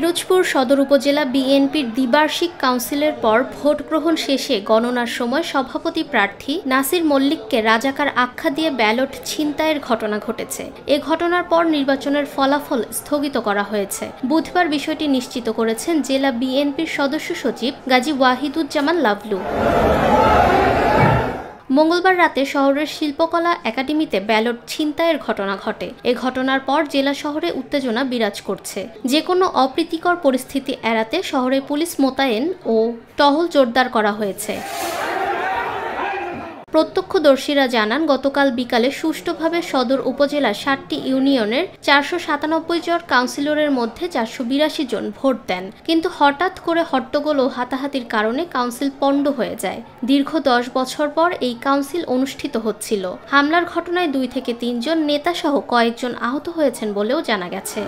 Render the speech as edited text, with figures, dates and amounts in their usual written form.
পিরোজপুর সদর উপজেলা বিএনপির দ্বিবার্ষিক কাউন্সিলের পর ভোট গ্রহণ শেষে গণনার সময় সভাপতি প্রার্থী নাসির মল্লিককে রাজাকার আখ্যা দিয়ে ব্যালট ছিনতাইয়ের ঘটনা ঘটেছে। এ ঘটনার পর নির্বাচনের ফলাফল স্থগিত করা হয়েছে। বুধবার বিষয়টি নিশ্চিত করেছেন জেলা বিএনপির সদস্য সচিব গাজী ওয়াহিদুজ্জামান লাভলু। মঙ্গলবার রাতে শহরের শিল্পকলা একাডেমিতে ব্যালট ছিনতাইয়ের ঘটনা ঘটে। এ ঘটনার পর জেলা শহরে উত্তেজনা বিরাজ করছে। যে কোনো অপ্রীতিকর পরিস্থিতি এড়াতে শহরে পুলিশ মোতায়েন ও টহল জোরদার করা হয়েছে। প্রত্যক্ষদর্শীরা জানান, গতকাল বিকালে সুষ্ঠুভাবে সদর উপজেলার ৭টি ইউনিয়নের ৪৯৭ জন কাউন্সিলরের মধ্যে ৪৮২ জন ভোট দেন। কিন্তু হঠাৎ করে হট্টগোল ও হাতাহাতির কারণে কাউন্সিল পণ্ড হয়ে যায়। দীর্ঘ ১০ বছর পর এই কাউন্সিল অনুষ্ঠিত হচ্ছিল। হামলার ঘটনায় ২ থেকে ৩ জন নেতাসহ কয়েকজন আহত হয়েছেন বলেও জানা গেছে।